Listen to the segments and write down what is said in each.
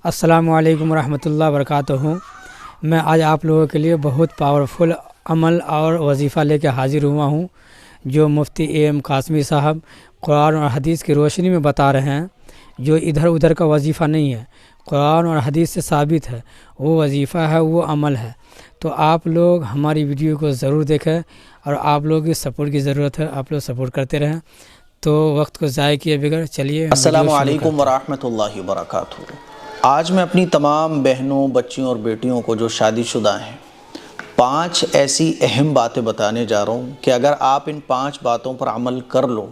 السلام علیکم ورحمۃ اللہ وبرکاتہ. میں آج آپ لوگوں کے لیے بہت پاورفل عمل اور وظیفہ لے کے حاضر ہوا ہوں جو مفتی اے قاسمی صاحب قرآن اور حدیث کی روشنی میں بتا رہے ہیں. جو ادھر ادھر کا وظیفہ نہیں ہے، قرآن اور حدیث سے ثابت ہے، وہ وظیفہ ہے، وہ عمل ہے. تو آپ لوگ ہماری ویڈیو کو ضرور دیکھیں اور آپ لوگ کی سپورٹ کی ضرورت ہے. آپ لوگ سپورٹ کرتے رہیں. تو وقت کو ضائع کیے بغیر چلیے السلام علیکم ورحمۃ اللہ وبرکاتہ. آج میں اپنی تمام بہنوں، بچیوں اور بیٹیوں کو جو شادی شدہ ہیں 5 ایسی اہم باتیں بتانے جا رہا ہوں کہ اگر آپ ان 5 باتوں پر عمل کر لو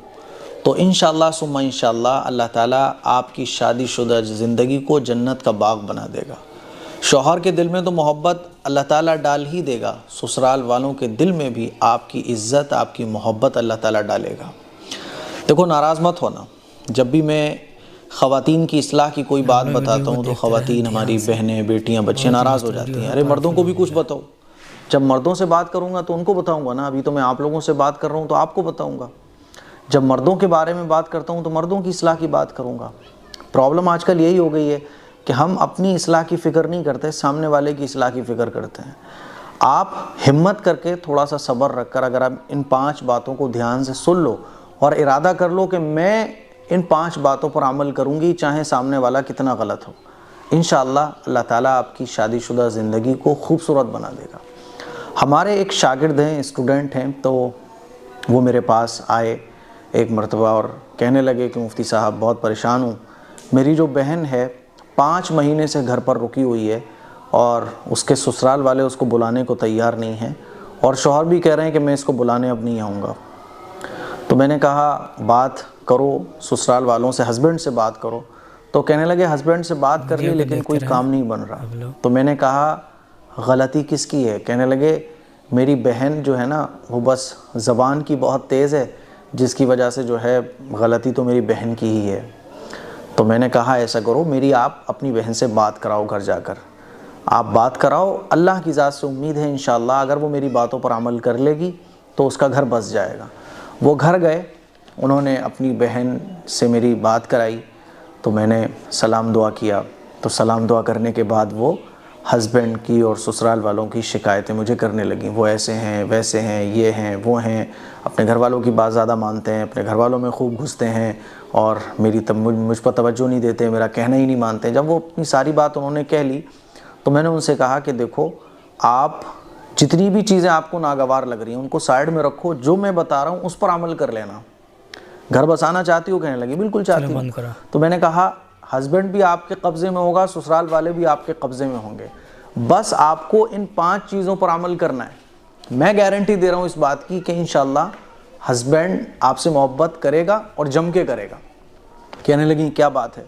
تو انشاءاللہ ثم انشاءاللہ اللہ تعالیٰ آپ کی شادی شدہ زندگی کو جنت کا باغ بنا دے گا. شوہر کے دل میں تو محبت اللہ تعالیٰ ڈال ہی دے گا، سسرال والوں کے دل میں بھی آپ کی عزت، آپ کی محبت اللہ تعالیٰ ڈالے گا. دیکھو، ناراض مت ہونا. جب بھی میں خواتین کی اصلاح کی کوئی بات بتاتا ہوں تو خواتین، ہماری بہنیں، بیٹیاں، بچیاں ناراض ہو جاتی ہیں. ارے مردوں کو بھی کچھ بتاؤ. جب مردوں سے بات کروں گا تو ان کو بتاؤں گا نا. ابھی تو میں آپ لوگوں سے بات کر رہا ہوں تو آپ کو بتاؤں گا. جب مردوں کے بارے میں بات کرتا ہوں تو مردوں کی اصلاح کی بات کروں گا. پرابلم آج کل یہی ہو گئی ہے کہ ہم اپنی اصلاح کی فکر نہیں کرتے، سامنے والے کی اصلاح کی فکر کرتے ہیں. آپ ہمت کر کے تھوڑا سا صبر رکھ کر اگر آپ ان 5 باتوں کو دھیان سے سن لو اور ارادہ کر لو کہ میں ان 5 باتوں پر عمل کروں گی چاہے سامنے والا کتنا غلط ہو، انشاءاللہ اللہ تعالیٰ آپ کی شادی شدہ زندگی کو خوبصورت بنا دے گا. ہمارے ایک شاگرد ہیں، اسٹوڈنٹ ہیں، تو وہ میرے پاس آئے ایک مرتبہ اور کہنے لگے کہ مفتی صاحب بہت پریشان ہوں. میری جو بہن ہے 5 مہینے سے گھر پر رکی ہوئی ہے اور اس کے سسرال والے اس کو بلانے کو تیار نہیں ہیں اور شوہر بھی کہہ رہے ہیں کہ میں اس کو بلانے اب نہیں آؤں گا. تو میں نے کہا بات کرو سسرال والوں سے، ہسبینڈ سے بات کرو. تو کہنے لگے ہسبینڈ سے بات کر لی لیکن کوئی کام نہیں بن رہا. تو میں نے کہا غلطی کس کی ہے؟ کہنے لگے میری بہن جو ہے نا وہ بس زبان کی بہت تیز ہے، جس کی وجہ سے جو ہے غلطی تو میری بہن کی ہی ہے. تو میں نے کہا ایسا کرو، میری آپ اپنی بہن سے بات کراؤ، گھر جا کر آپ بات کراؤ. اللہ کی ذات سے امید ہے انشاءاللہ اگر وہ میری باتوں پر عمل کر لے گی تو اس کا گھر بس جائے گا. وہ گھر گئے، انہوں نے اپنی بہن سے میری بات کرائی تو میں نے سلام دعا کیا. تو سلام دعا کرنے کے بعد وہ ہسبینڈ کی اور سسرال والوں کی شکایتیں مجھے کرنے لگیں. وہ ایسے ہیں، ویسے ہیں، یہ ہیں، وہ ہیں، اپنے گھر والوں کی بات زیادہ مانتے ہیں، اپنے گھر والوں میں خوب گھستے ہیں اور مجھ پر توجہ نہیں دیتے، میرا کہنا ہی نہیں مانتے. جب وہ اپنی ساری بات انہوں نے کہہ لی تو میں نے ان سے کہا کہ دیکھو، آپ جتنی بھی چیزیں آپ کو ناگوار لگ رہی ہیں ان کو سائڈ میں رکھو، جو میں بتا رہا ہوں اس پر عمل کر لینا. گھر بسانا چاہتی ہو؟ کہنے لگی بالکل چاہتی ہوں. تو میں نے کہا ہسبینڈ بھی آپ کے قبضے میں ہوگا، سسرال والے بھی آپ کے قبضے میں ہوں گے، بس آپ کو ان 5 چیزوں پر عمل کرنا ہے. میں گارنٹی دے رہا ہوں اس بات کی کہ انشاءاللہ ہسبینڈ آپ سے محبت کرے گا اور جم کے کرے گا. کہنے لگی کیا بات ہے؟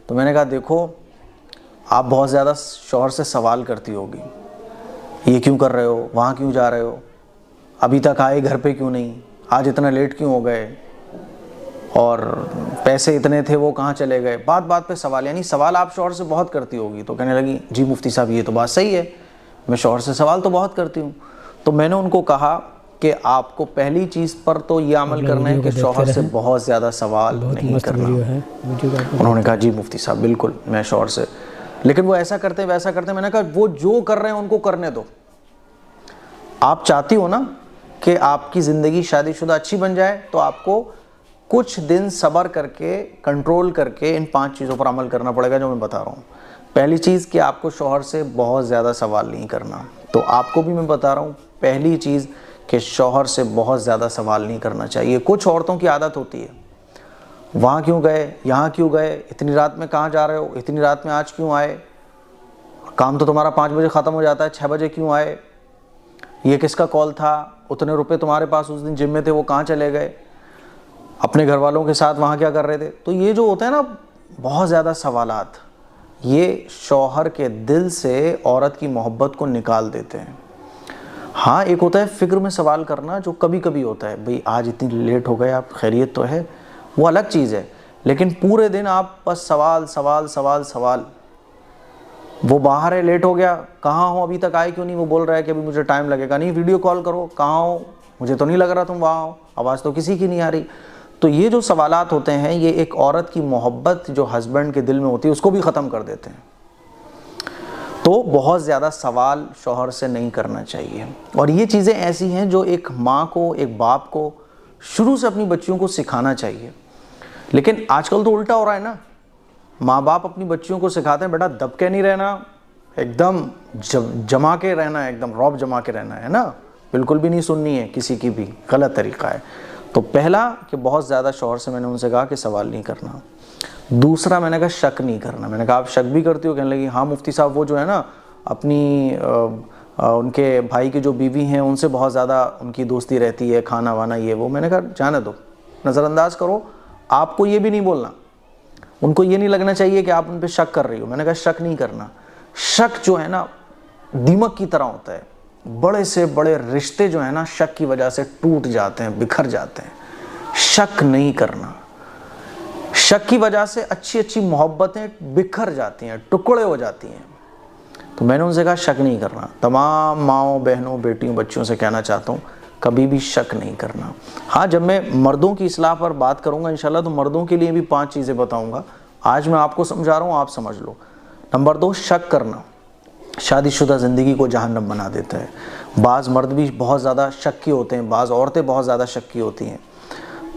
تو میں نے کہا دیکھو، آپ بہت زیادہ شوہر سے سوال کرتی ہوگی، یہ کیوں کر رہے ہو، وہاں کیوں جا رہے ہو، ابھی تک آئے گھر پہ کیوں نہیں، آج اتنا لیٹ کیوں ہو گئے، اور پیسے اتنے تھے وہ کہاں چلے گئے. بات بات پہ سوال، یعنی سوال آپ شوہر سے بہت کرتی ہوگی. تو کہنے لگی جی مفتی صاحب یہ تو بات صحیح ہے، میں شوہر سے سوال تو بہت کرتی ہوں. تو میں نے ان کو کہا کہ آپ کو پہلی چیز پر تو یہ عمل کرنا ہے کہ شوہر سے بہت زیادہ سوال نہیں کرنا. انہوں نے کہا جی مفتی صاحب بالکل میں شوہر سے، لیکن وہ ایسا کرتے ویسا کرتے. میں نے کہا وہ جو کر رہے ہیں ان کو کرنے دو. آپ چاہتی ہو نا کہ آپ کی زندگی شادی شدہ اچھی بن جائے تو آپ کو کچھ دن صبر کر کے، کنٹرول کر کے ان 5 چیزوں پر عمل کرنا پڑے گا جو میں بتا رہا ہوں. پہلی چیز کہ آپ کو شوہر سے بہت زیادہ سوال نہیں کرنا. تو آپ کو بھی میں بتا رہا ہوں پہلی چیز کہ شوہر سے بہت زیادہ سوال نہیں کرنا چاہیے. کچھ عورتوں کی عادت ہوتی ہے، وہاں کیوں گئے، یہاں کیوں گئے، اتنی رات میں کہاں جا رہے ہو، اتنی رات میں آج کیوں آئے، کام تو تمہارا 5 بجے ختم ہو جاتا ہے، 6 بجے کیوں آئے، یہ کس کا کال تھا، اتنے روپے تمہارے پاس اس دن جم میں تھے وہ کہاں چلے گئے، اپنے گھر والوں کے ساتھ وہاں کیا کر رہے تھے. تو یہ جو ہوتا ہے نا بہت زیادہ سوالات، یہ شوہر کے دل سے عورت کی محبت کو نکال دیتے ہیں. ہاں ایک ہوتا ہے فکر میں سوال کرنا جو کبھی کبھی ہوتا ہے، بھئی آج اتنی لیٹ ہو گئے، آپ خیریت تو ہے، وہ الگ چیز ہے. لیکن پورے دن آپ بس سوال سوال سوال سوال. وہ باہر ہے، لیٹ ہو گیا، کہاں ہو، ابھی تک آئے کیوں نہیں، وہ بول رہا ہے کہ ابھی مجھے ٹائم لگے گا. نہیں ویڈیو کال کرو، کہاں ہو، مجھے تو نہیں لگ رہا تم وہاں ہو، آواز تو کسی کی نہیں آ رہی. تو یہ جو سوالات ہوتے ہیں یہ ایک عورت کی محبت جو ہسبینڈ کے دل میں ہوتی ہے اس کو بھی ختم کر دیتے ہیں. تو بہت زیادہ سوال شوہر سے نہیں کرنا چاہیے. اور یہ چیزیں ایسی ہیں جو ایک ماں کو، ایک باپ کو شروع سے اپنی بچیوں کو سکھانا چاہیے. لیکن آج کل تو الٹا ہو رہا ہے نا. ماں باپ اپنی بچیوں کو سکھاتے ہیں بیٹا دب کے نہیں رہنا، ایک دم جما کے رہنا ہے، ایک دم رعب جما کے رہنا ہے نا، بالکل بھی نہیں سننی ہے کسی کی بھی. غلط طریقہ ہے. تو پہلا کہ بہت زیادہ شوہر سے میں نے ان سے کہا کہ سوال نہیں کرنا. دوسرا میں نے کہا شک نہیں کرنا. میں نے کہا آپ شک بھی کرتی ہو؟ کہنے لگی ہاں مفتی صاحب وہ جو ہے نا اپنی ان کے بھائی کی جو بیوی ہیں ان سے بہت زیادہ ان کی دوستی رہتی ہے، کھانا وانا یہ وہ. میں نے کہا جانے دو، نظر انداز کرو. آپ کو یہ بھی نہیں بولنا، ان کو یہ نہیں لگنا چاہیے کہ آپ ان پہ شک کر رہی ہو. میں نے کہا شک نہیں کرنا. شک جو ہے نا دیمک کی طرح ہوتا ہے. بڑے سے بڑے رشتے جو ہیں نا شک کی وجہ سے ٹوٹ جاتے ہیں، بکھر جاتے ہیں. شک نہیں کرنا. شک کی وجہ سے اچھی اچھی محبتیں بکھر جاتی ہیں، ٹکڑے ہو جاتی ہیں. تو میں نے ان سے کہا شک نہیں کرنا. تمام ماؤں، بہنوں، بیٹیوں، بچوں سے کہنا چاہتا ہوں کبھی بھی شک نہیں کرنا. ہاں جب میں مردوں کی اصلاح پر بات کروں گا انشاءاللہ تو مردوں کے لیے بھی 5 چیزیں بتاؤں گا. آج میں آپ کو سمجھا رہا ہوں، آپ سمجھ لو. نمبر 2، شک کرنا شادی شدہ زندگی کو جہنم بنا دیتا ہے. بعض مرد بھی بہت زیادہ شکی ہوتے ہیں، بعض عورتیں بہت زیادہ شکی ہوتی ہیں.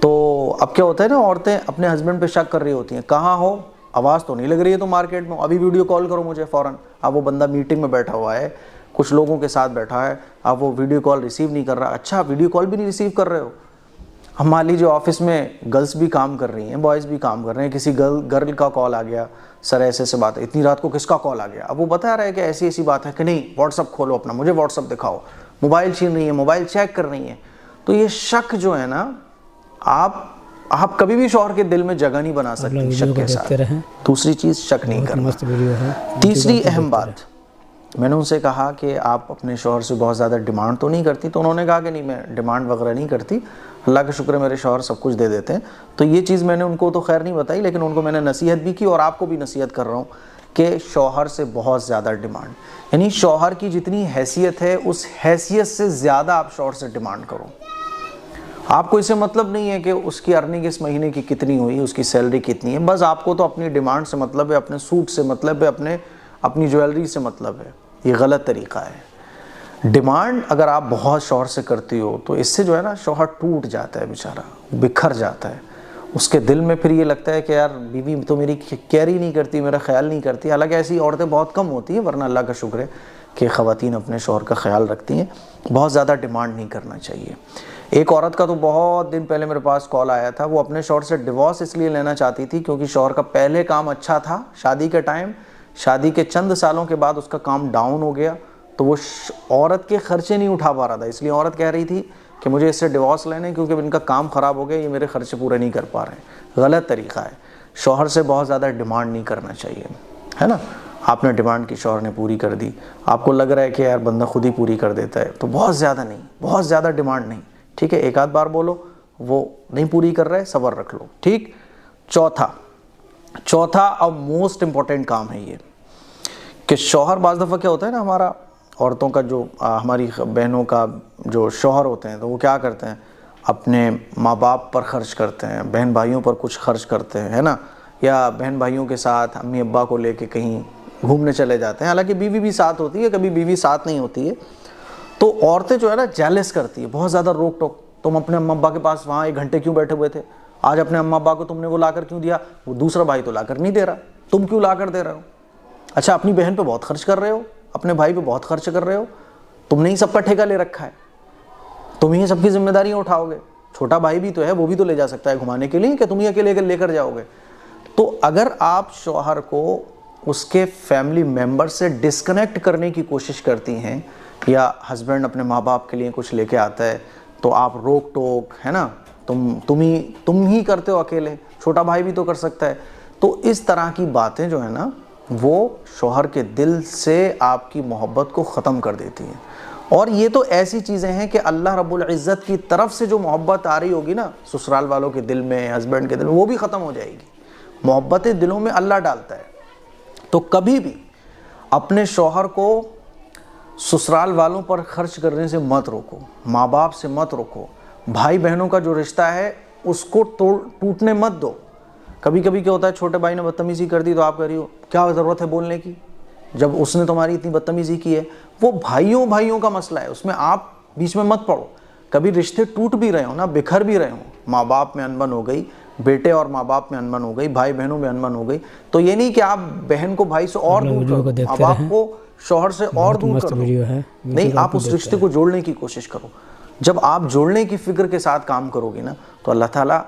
تو اب کیا ہوتا ہے نا، عورتیں اپنے ہسبینڈ پہ شک کر رہی ہوتی ہیں. کہاں ہو؟ آواز تو نہیں لگ رہی ہے تو مارکیٹ میں، ابھی ویڈیو کال کرو مجھے فوراً. اب وہ بندہ میٹنگ میں بیٹھا ہوا ہے، کچھ لوگوں کے ساتھ بیٹھا ہے، اب وہ ویڈیو کال ریسیو نہیں کر رہا. اچھا ویڈیو کال بھی نہیں ریسیو کر رہے ہو. ہم مان لیجیے آفس میں گرلس بھی کام کر رہی ہیں، بوائز بھی کام کر رہے ہیں. کسی گرل کا کال آ گیا، سر ایسے ایسے بات ہے، اتنی رات کو کس کا کال آ گیا؟ اب وہ بتا رہا ہے کہ ایسی ایسی بات ہے کہ نہیں واٹس اپ کھولو اپنا، مجھے واٹس اپ دکھاؤ. موبائل چھین رہی ہے، موبائل چیک کر رہی ہیں. تو یہ شک جو ہے نا، آپ کبھی بھی شوہر کے دل میں جگہ نہیں بنا سکتی شک کے ساتھ. دوسری چیز شک نہیں کرنا. تیسری اہم بات، میں نے ان سے کہا کہ آپ اپنے شوہر سے بہت زیادہ ڈیمانڈ تو نہیں کرتی؟ تو انہوں نے کہا کہ نہیں میں ڈیمانڈ وغیرہ نہیں کرتی، اللہ کا شکر ہے میرے شوہر سب کچھ دے دیتے ہیں. تو یہ چیز میں نے ان کو تو خیر نہیں بتائی، لیکن ان کو میں نے نصیحت بھی کی اور آپ کو بھی نصیحت کر رہا ہوں کہ شوہر سے بہت زیادہ ڈیمانڈ، یعنی شوہر کی جتنی حیثیت ہے اس حیثیت سے زیادہ آپ شوہر سے ڈیمانڈ کرو. آپ کو اسے مطلب نہیں ہے کہ اس کی ارننگ اس مہینے کی کتنی ہوئی، اس کی سیلری کتنی ہے. بس آپ کو تو اپنی ڈیمانڈ سے مطلب ہے، اپنے سوٹ سے مطلب ہے، اپنی جویلری سے مطلب ہے. یہ غلط طریقہ ہے. ڈیمانڈ اگر آپ بہت شوہر سے کرتی ہو تو اس سے جو ہے نا شوہر ٹوٹ جاتا ہے بیچارہ، بکھر جاتا ہے. اس کے دل میں پھر یہ لگتا ہے کہ یار بیوی تو میری کیئر ہی نہیں کرتی، میرا خیال نہیں کرتی. حالانکہ ایسی عورتیں بہت کم ہوتی ہیں، ورنہ اللہ کا شکر ہے کہ خواتین اپنے شوہر کا خیال رکھتی ہیں. بہت زیادہ ڈیمانڈ نہیں کرنا چاہیے. ایک عورت کا تو بہت دن پہلے میرے پاس کال آیا تھا، وہ اپنے شوہر سے ڈیورس اس لیے لینا چاہتی تھی کیونکہ شوہر کا پہلے کام اچھا تھا شادی کے ٹائم، شادی کے چند سالوں کے بعد اس کا کام ڈاؤن ہو گیا تو وہ عورت کے خرچے نہیں اٹھا پا رہا تھا. اس لیے عورت کہہ رہی تھی کہ مجھے اس سے ڈیورس لینے کیونکہ ان کا کام خراب ہو گیا، یہ میرے خرچے پورے نہیں کر پا رہے ہیں. غلط طریقہ ہے. شوہر سے بہت زیادہ ڈیمانڈ نہیں کرنا چاہیے، ہے نا. آپ نے ڈیمانڈ کی، شوہر نے پوری کر دی، آپ کو لگ رہا ہے کہ یار بندہ خود ہی پوری کر دیتا ہے، تو بہت زیادہ نہیں، بہت زیادہ ڈیمانڈ نہیں. ٹھیک ہے، ایک آدھ بار بولو، وہ نہیں پوری کر رہے صبر رکھ لو. ٹھیک. چوتھا اور موسٹ امپورٹنٹ کام ہے یہ کہ شوہر بعض دفعہ کیا ہوتا ہے نا، ہمارا عورتوں کا جو ہماری بہنوں کا جو شوہر ہوتے ہیں تو وہ کیا کرتے ہیں، اپنے ماں باپ پر خرچ کرتے ہیں، بہن بھائیوں پر کچھ خرچ کرتے ہیں، ہے نا. یا بہن بھائیوں کے ساتھ امی ابا کو لے کے کہیں گھومنے چلے جاتے ہیں، حالانکہ بیوی بھی ساتھ ہوتی ہے، کبھی بیوی ساتھ نہیں ہوتی ہے. تو عورتیں جو ہے نا جیلس کرتی ہے، بہت زیادہ روک ٹوک. تم اپنے اماں ابا کے پاس وہاں 1 گھنٹے کیوں بیٹھے ہوئے تھے؟ آج اپنے اماں ابا کو تم نے وہ لا کر کیوں دیا؟ وہ دوسرا بھائی تو لا کر نہیں دے رہا، تم کیوں لا کر دے رہے ہو؟ اچھا اپنی بہن پہ بہت خرچ کر رہے ہو، اپنے بھائی پہ بہت خرچ کر رہے ہو. تم نے ہی سب کا ٹھیکہ لے رکھا ہے، تم ہی سب کی ذمہ داریاں اٹھاؤ گے. چھوٹا بھائی بھی تو ہے، وہ بھی تو لے جا سکتا ہے گھمانے کے لیے، کہ تم ہی اکیلے لے کر جاؤ گے. تو اگر آپ شوہر کو اس کے فیملی ممبر سے ڈسکنیکٹ کرنے کی کوشش کرتی ہیں، یا ہسبینڈ اپنے ماں باپ کے لیے کچھ لے کے آتا ہے تو آپ روک ٹوک، ہے نا، تم ہی کرتے ہو اکیلے، چھوٹا بھائی بھی تو کر سکتا ہے. تو اس طرح کی باتیں جو ہیں نا وہ شوہر کے دل سے آپ کی محبت کو ختم کر دیتی ہیں. اور یہ تو ایسی چیزیں ہیں کہ اللہ رب العزت کی طرف سے جو محبت آ رہی ہوگی نا سسرال والوں کے دل میں، ہسبینڈ کے دل میں، وہ بھی ختم ہو جائے گی. محبتیں دلوں میں اللہ ڈالتا ہے. تو کبھی بھی اپنے شوہر کو سسرال والوں پر خرچ کرنے سے مت روکو، ماں باپ سے مت روکو، بھائی بہنوں کا جو رشتہ ہے اس کو ٹوٹنے مت دو. کبھی کبھی کیا ہوتا ہے، چھوٹے بھائی نے بدتمیزی کر دی تو آپ کہہ رہی ہو کیا ضرورت ہے بولنے کی، جب اس نے تمہاری اتنی بدتمیزی کی ہے. وہ بھائیوں کا مسئلہ ہے, اس میں آپ بیچ میں مت پڑو. کبھی رشتے ٹوٹ بھی رہے ہوں نا, بکھر بھی رہے ہوں, ماں باپ میں انبن ہو گئی, بیٹے اور ماں باپ میں انبن ہو گئی, بھائی بہنوں میں انبن ہو گئی, تو یہ نہیں کہ آپ بہن کو بھائی سے اور دور کر دو, ماں باپ کو شوہر سے اور دور کر دو. نہیں, آپ اس رشتے کو جوڑنے کی کوشش کرو. جب آپ جوڑنے کی فکر کے ساتھ کام کرو گی نا, تو اللہ تعالیٰ,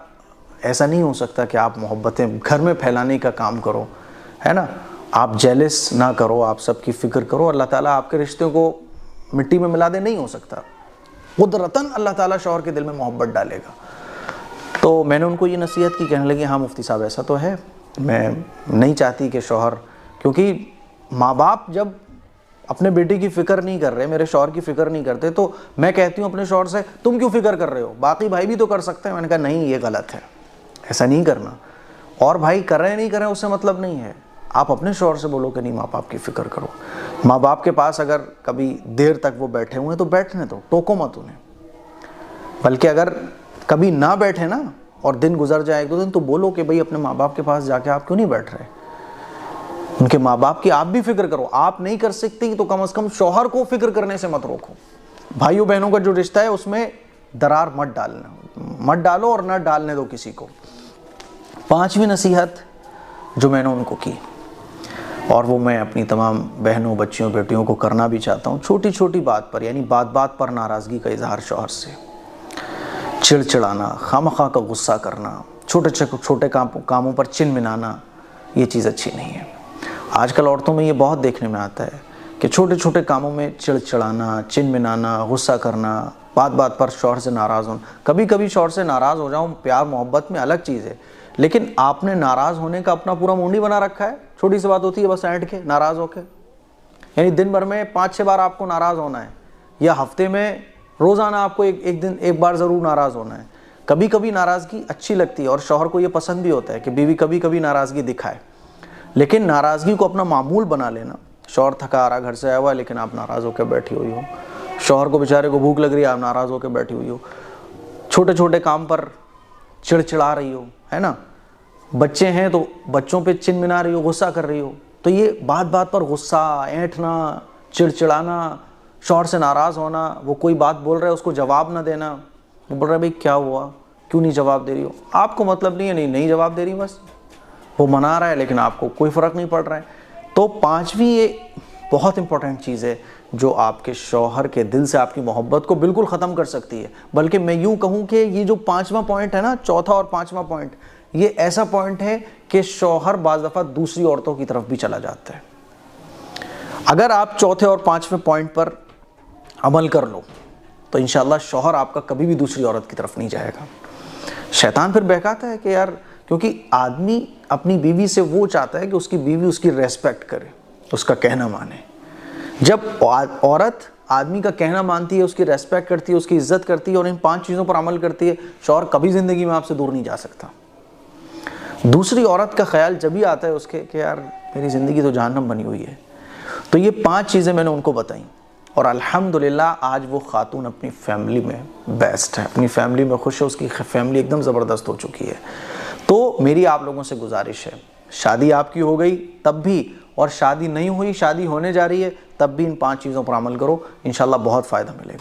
ایسا نہیں ہو سکتا کہ آپ محبتیں گھر میں پھیلانے کا کام کرو, ہے نا, آپ جیلس نہ کرو, آپ سب کی فکر کرو, اللہ تعالیٰ آپ کے رشتے کو مٹی میں ملا دے. نہیں ہو سکتا. قدرتاً اللہ تعالیٰ شوہر کے دل میں محبت ڈالے گا. تو میں نے ان کو یہ نصیحت کی, کہنے لگے ہاں مفتی صاحب ایسا تو ہے, میں نہیں چاہتی کہ شوہر, کیونکہ ماں باپ جب اپنے بیٹے کی فکر نہیں کر رہے, میرے شوہر کی فکر نہیں کرتے, تو میں کہتی ہوں اپنے شوہر سے تم کیوں فکر کر رہے ہو, باقی بھائی بھی تو کر سکتے ہیں. میں نے کہا نہیں, یہ غلط ہے, ایسا نہیں کرنا. اور بھائی کر رہے نہیں کر رہے اس سے مطلب نہیں ہے, آپ اپنے شوہر سے بولو کہ نہیں ماں باپ کی فکر کرو. ماں باپ کے پاس اگر کبھی دیر تک وہ بیٹھے ہوئے ہیں تو بیٹھنے دو, ٹوکو مت انہیں. بلکہ اگر کبھی نہ بیٹھے نا اور دن گزر جائے 1-2 دن, تو بولو کہ بھئی اپنے ماں باپ کے پاس جا کے آپ کیوں نہیں بیٹھ رہے, ان کے ماں باپ کی آپ بھی فکر کرو. آپ نہیں کر سکتی تو کم از کم شوہر کو فکر کرنے سے مت روکو. بھائیوں بہنوں کا جو رشتہ ہے اس میں درار مت ڈالو اور نہ ڈالنے دو کسی کو. 5ویں نصیحت جو میں نے ان کو کی, اور وہ میں اپنی تمام بہنوں, بچیوں, بیٹیوں کو کرنا بھی چاہتا ہوں, چھوٹی چھوٹی بات پر, یعنی بات پر ناراضگی کا اظہار شوہر سے, چڑچڑانا, خواہ کا غصہ کرنا, چھوٹے کاموں پر چن منانا, یہ چیز اچھی نہیں ہے. آج کل عورتوں میں یہ بہت دیکھنے میں آتا ہے کہ چھوٹے کاموں میں چڑچڑانا, چن منانا, غصہ کرنا, بات پر شوہر سے ناراض ہونا. کبھی شوہر سے ناراض ہو جاؤں, پیار محبت میں الگ چیز ہے, لیکن آپ نے ناراض ہونے کا اپنا پورا مونڈی بنا رکھا ہے. چھوٹی سی بات ہوتی ہے بس اینٹ کے ناراض ہو کے, یعنی دن بھر میں 5-6 بار آپ کو ناراض ہونا ہے, یا ہفتے میں روزانہ آپ کو ایک بار ضرور ناراض ہونا ہے. کبھی ناراضگی اچھی لگتی ہے, اور شوہر کو یہ پسند بھی ہوتا ہے کہ بیوی کبھی ناراضگی دکھائے, لیکن ناراضگی کو اپنا معمول بنا لینا. شوہر تھکا آ رہا گھر سے آیا ہوا ہے, لیکن آپ ناراض ہو کے بیٹھی ہوئی ہو. شوہر کو بیچارے کو بھوک لگ رہی ہے, آپ ناراض ہو کے بیٹھی ہوئی ہو. چھوٹے کام پر چڑچڑا رہی ہو, ہے نا. بچے ہیں تو بچوں پہ چن منا رہی ہو, غصہ کر رہی ہو. تو یہ بات پر غصہ, اینٹنا, چڑچڑانا, شوہر سے ناراض ہونا, وہ کوئی بات بول رہا ہے اس کو جواب نہ دینا, وہ بول رہا ہے بھئی کیا ہوا, کیوں نہیں جواب دے رہی ہو, آپ کو مطلب نہیں ہے, نہیں جواب دے رہی, بس وہ منا رہا ہے لیکن آپ کو کوئی فرق نہیں پڑ رہا ہے. تو 5ویں یہ بہت امپورٹنٹ چیز ہے جو آپ کے شوہر کے دل سے آپ کی محبت کو بالکل ختم کر سکتی ہے. بلکہ میں یوں کہوں کہ یہ جو 5واں پوائنٹ ہے نا, 4تھا اور 5واں پوائنٹ, یہ ایسا پوائنٹ ہے کہ شوہر بعض دفعہ دوسری عورتوں کی طرف بھی چلا جاتا ہے. اگر آپ 4تھے اور 5ویں پوائنٹ پر عمل کر لو تو انشاءاللہ شوہر آپ کا کبھی بھی دوسری عورت کی طرف نہیں جائے گا. شیطان پھر بہکاتا ہے کہ یار, کیونکہ آدمی اپنی بیوی سے وہ چاہتا ہے کہ اس کی بیوی اس کی ریسپیکٹ کرے, اس کا کہنا مانے. جب عورت آدمی کا کہنا مانتی ہے, اس کی ریسپیکٹ کرتی ہے, اس کی عزت کرتی ہے, اور ان 5 چیزوں پر عمل کرتی ہے, شوہر کبھی زندگی میں آپ سے دور نہیں جا سکتا. دوسری عورت کا خیال جب ہی آتا ہے اس کے کہ یار میری زندگی تو جہنم بنی ہوئی ہے. تو یہ 5 چیزیں میں نے ان کو بتائیں, اور الحمدللہ آج وہ خاتون اپنی فیملی میں بیسٹ ہے, اپنی فیملی میں خوش ہے, اس کی فیملی ایک دم زبردست ہو چکی ہے. تو میری آپ لوگوں سے گزارش ہے, شادی آپ کی ہو گئی تب بھی, اور شادی نہیں ہوئی, شادی ہونے جا رہی ہے تب بھی, ان 5 چیزوں پر عمل کرو, انشاءاللہ بہت فائدہ ملے گا.